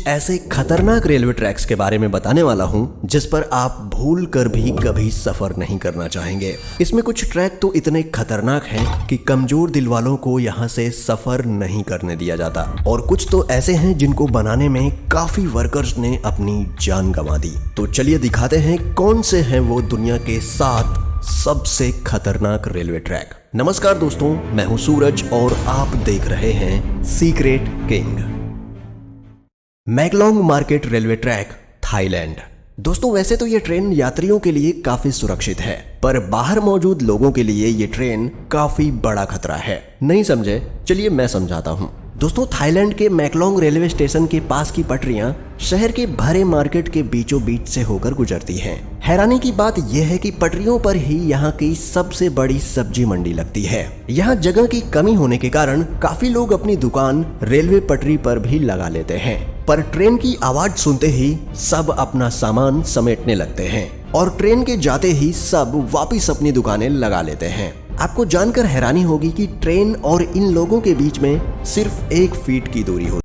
कुछ ऐसे खतरनाक रेलवे ट्रैक्स के बारे में बताने वाला हूं जिस पर आप भूल कर भी कभी सफर नहीं करना चाहेंगे। इसमें कुछ ट्रैक तो इतने खतरनाक हैं कि कमजोर दिल वालों को यहां से सफर नहीं करने दिया जाता, और कुछ तो ऐसे हैं जिनको बनाने में काफी वर्कर्स ने अपनी जान गंवा दी। तो चलिए दिखाते हैं कौन से हैं वो दुनिया के 7 सबसे खतरनाक रेलवे ट्रैक। नमस्कार दोस्तों, मैं हूं सूरज और आप देख रहे हैं secret king. Maeklong market railway track, Thailand. दोस्तों वैसे तो ये ट्रेन यात्रियों के लिए काफी सुरक्षित है, पर बाहर मौजूद लोगों के लिए ये ट्रेन काफी बड़ा खतरा है। नहीं समझे? चलिए मैं समझाता हूँ। दोस्तों थाईलैंड के मैकलोंग रेलवे स्टेशन के पास की पटरियां शहर के भरे मार्केट के बीचों बीच से होकर गुजरती हैं। हैरानी की बात यह है कि पटरियों पर ही यहाँ की सबसे बड़ी सब्जी मंडी लगती है। यहाँ जगह की कमी होने के कारण काफी लोग अपनी दुकान रेलवे पटरी पर भी लगा लेते हैं, पर ट्रेन की आवाज सुनते ही सब अपना सामान समेटने लगते हैं और ट्रेन के जाते ही सब वापिस अपनी दुकानें लगा लेते हैं। आपको जानकर हैरानी होगी कि ट्रेन और इन लोगों के बीच में सिर्फ 1 फीट की दूरी होती है।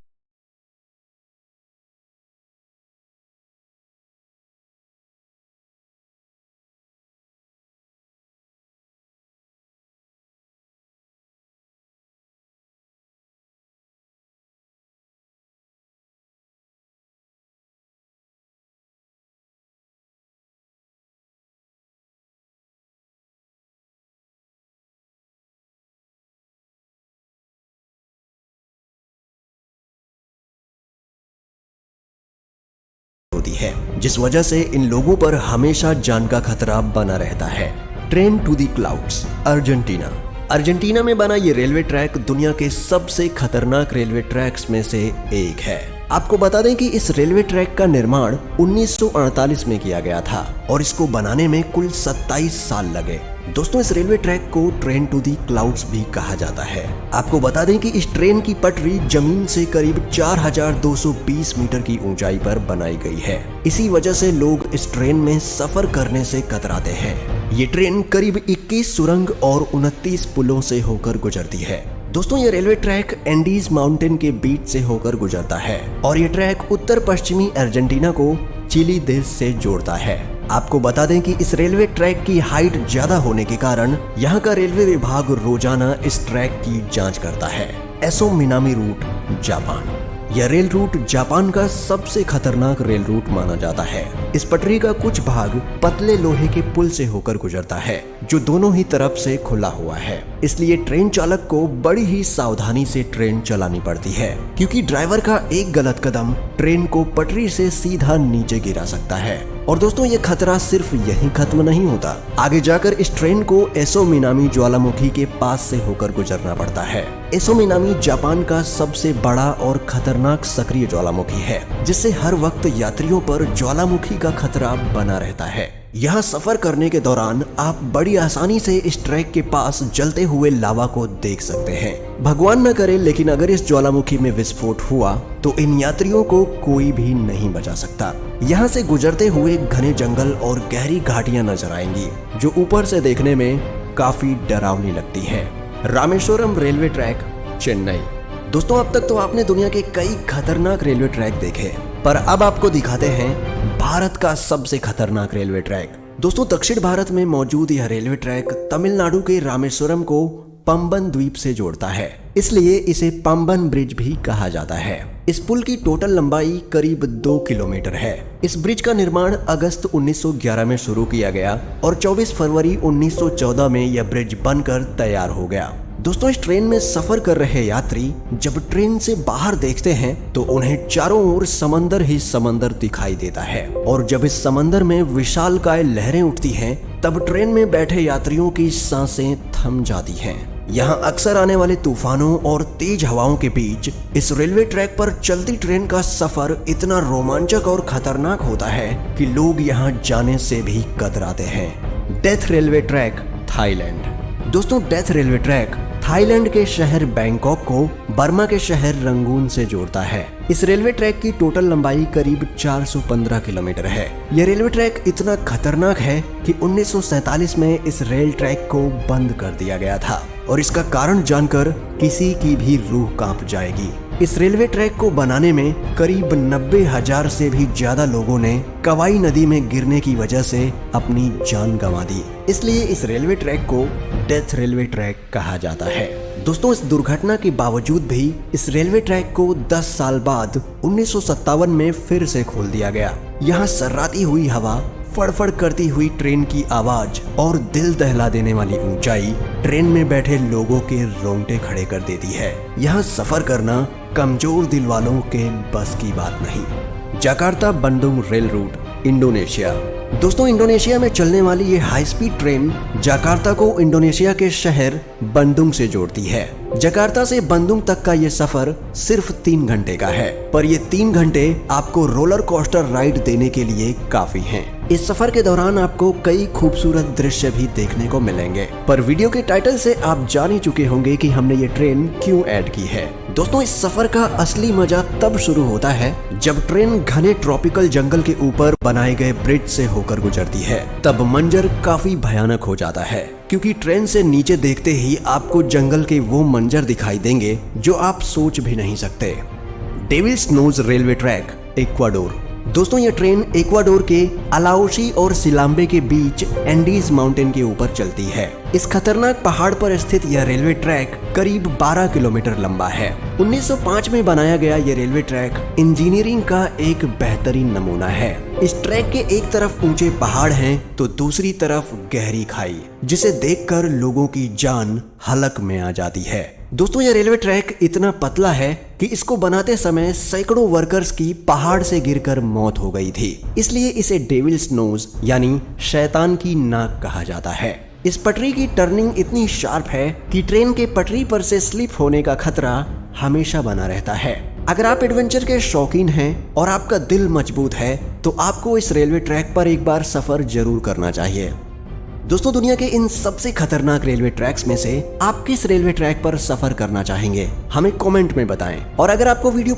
जिस वजह से इन लोगों पर हमेशा जान का खतरा बना रहता है। Train to the clouds, Argentina. Argentina में बना ये रेलवे ट्रैक दुनिया के सबसे खतरनाक रेलवे ट्रैक्स में से एक है। आपको बता दें कि इस रेलवे ट्रैक का निर्माण 1948 में किया गया था और इसको बनाने में कुल 27 साल लगे। दोस्तों इस रेलवे ट्रैक को ट्रेन टू दी क्लाउड्स भी कहा जाता है। आपको बता दें कि इस ट्रेन की पटरी जमीन से करीब 4220 मीटर की ऊंचाई पर बनाई गई है। इसी वजह से लोग इस ट्रेन में सफर करने से कतराते हैं। ये ट्रेन करीब 21 सुरंग और 29 पुलों से होकर गुजरती है। दोस्तों ये रेलवे ट्रैक एंडीज माउंटेन के बीच से होकर गुजरता है और ये ट्रैक उत्तर पश्चिमी अर्जेंटीना को चिली देश से जोड़ता है। आपको बता दें कि इस रेलवे ट्रैक की हाइट ज्यादा होने के कारण यहाँ का रेलवे विभाग रोजाना इस ट्रैक की जांच करता है। Aso Minami route, Japan. यह रेल रूट जापान का सबसे खतरनाक रेल रूट माना जाता है। इस पटरी का कुछ भाग पतले लोहे के पुल से होकर गुजरता है जो दोनों ही तरफ से खुला हुआ है, इसलिए ट्रेन चालक को बड़ी ही सावधानी से ट्रेन चलानी पड़ती है, क्योंकि ड्राइवर का एक गलत कदम ट्रेन को पटरी से सीधा नीचे गिरा सकता है। और दोस्तों ये खतरा सिर्फ यहीं खत्म नहीं होता, आगे जाकर इस ट्रेन को एसो मिनामी ज्वालामुखी के पास से होकर गुजरना पड़ता है। एसो मिनामी जापान का सबसे बड़ा और खतरनाक सक्रिय ज्वालामुखी है, जिससे हर वक्त यात्रियों पर ज्वालामुखी का खतरा बना रहता है। यहाँ सफर करने के दौरान आप बड़ी आसानी से इस ट्रैक के पास जलते हुए लावा को देख सकते हैं। भगवान न करे, लेकिन अगर इस ज्वालामुखी में विस्फोट हुआ तो इन यात्रियों को कोई भी नहीं बचा सकता। यहाँ से गुजरते हुए घने जंगल और गहरी घाटियां नजर आएंगी जो ऊपर से देखने में काफी डरावनी लगती है। Rameswaram railway track, Chennai. दोस्तों अब तक तो आपने दुनिया के कई खतरनाक रेलवे ट्रैक देखे, पर अब आपको दिखाते हैं भारत का सबसे खतरनाक रेलवे ट्रैक। दोस्तों दक्षिण भारत में मौजूद यह रेलवे ट्रैक तमिलनाडु के रामेश्वरम को पंबन द्वीप से जोड़ता है, इसलिए इसे पंबन ब्रिज भी कहा जाता है। इस पुल की टोटल लंबाई करीब 2 किलोमीटर है। इस ब्रिज का निर्माण अगस्त 1911 में शुरू किया गया और 24 फरवरी 1914 में यह ब्रिज बनकर तैयार हो गया। दोस्तों इस ट्रेन में सफर कर रहे यात्री जब ट्रेन से बाहर देखते हैं तो उन्हें चारों ओर समंदर ही समंदर दिखाई देता है, और जब इस समंदर में विशालकाय लहरें उठती हैं तब ट्रेन में बैठे यात्रियों की सांसें थम जाती हैं। यहाँ अक्सर आने वाले तूफानों और तेज हवाओं के बीच इस रेलवे ट्रैक पर चलती ट्रेन का सफर इतना रोमांचक और खतरनाक होता है कि लोग यहाँ जाने से भी कतराते हैं। Death railway track, Thailand. दोस्तों डेथ रेलवे ट्रैक थाईलैंड के शहर बैंकॉक को बर्मा के शहर रंगून से जोड़ता है। इस रेलवे ट्रैक की टोटल लंबाई करीब 415 किलोमीटर है। यह रेलवे ट्रैक इतना खतरनाक है कि 1947 में इस रेल ट्रैक को बंद कर दिया गया था, और इसका कारण जानकर किसी की भी रूह कांप जाएगी। इस रेलवे ट्रैक को बनाने में करीब 90,000 से भी ज्यादा लोगों ने कवाई नदी में गिरने की वजह से अपनी जान गंवा दी। इसलिए इस रेलवे ट्रैक को डेथ रेलवे ट्रैक कहा जाता है। दोस्तों, इस दुर्घटना के बावजूद भी इस रेलवे ट्रैक को 10 साल बाद 1957 में फिर से खोल दिया गया। यहाँ सर्राती हुई हवा, फड़फड़ करती हुई ट्रेन की आवाज और दिल दहला देने वाली ऊंचाई ट्रेन में बैठे लोगों के रोंगटे खड़े कर देती है। यहाँ सफर करना कमजोर दिल वालों के बस की बात नहीं। Jakarta Bandung rail route, Indonesia. दोस्तों, इंडोनेशिया में चलने वाली ये हाई स्पीड ट्रेन जकार्ता को इंडोनेशिया के शहर बंदुंग से जोड़ती है। जकार्ता से बंदुंग तक का ये सफर सिर्फ 3 घंटे का है, पर ये 3 घंटे आपको रोलर कोस्टर राइड देने के लिए काफी हैं। इस सफर के दौरान आपको कई खूबसूरत दृश्य भी देखने को मिलेंगे, पर वीडियो के टाइटल से आप जान ही चुके होंगे कि हमने ये ट्रेन क्यों ऐड की है। दोस्तों, इस सफर का असली मजा तब शुरू होता है जब ट्रेन घने ट्रॉपिकल जंगल के ऊपर बनाए गए ब्रिज से होकर गुजरती है। तब मंजर काफी भयानक हो जाता है, क्योंकि ट्रेन से नीचे देखते ही आपको जंगल के वो मंजर दिखाई देंगे जो आप सोच भी नहीं सकते। Devil's nose railway track, Ecuador. दोस्तों, ये ट्रेन इक्वाडोर के अलाओशी और सिलाम्बे के बीच एंडीज माउंटेन के ऊपर चलती है। इस खतरनाक पहाड़ पर स्थित यह रेलवे ट्रैक करीब 12 किलोमीटर लंबा है। 1905 में बनाया गया ये रेलवे ट्रैक इंजीनियरिंग का एक बेहतरीन नमूना है। इस ट्रैक के एक तरफ ऊंचे पहाड़ हैं तो दूसरी तरफ गहरी खाई, जिसे देखकर लोगों की जान हलक में आ जाती है। दोस्तों, यह रेलवे ट्रैक इतना पतला है कि इसको बनाते समय सैकड़ों वर्कर्स की पहाड़ से गिरकर मौत हो गई थी। इसलिए इसे डेविल्स नोज यानी शैतान की नाक कहा जाता है। इस पटरी की टर्निंग इतनी शार्प है कि ट्रेन के पटरी पर से स्लिप होने का खतरा हमेशा बना रहता है। अगर आप एडवेंचर के शौकीन हैं और आपका दिल मजबूत है तो आपको इस रेलवे ट्रैक पर एक बार सफर जरूर करना चाहिए। दोस्तों, दुनिया के इन सबसे खतरनाक रेलवे ट्रैक्स में से आप किस रेलवे ट्रैक पर सफर करना चाहेंगे, हमें कमेंट में बताएं। और अगर आपको वीडियो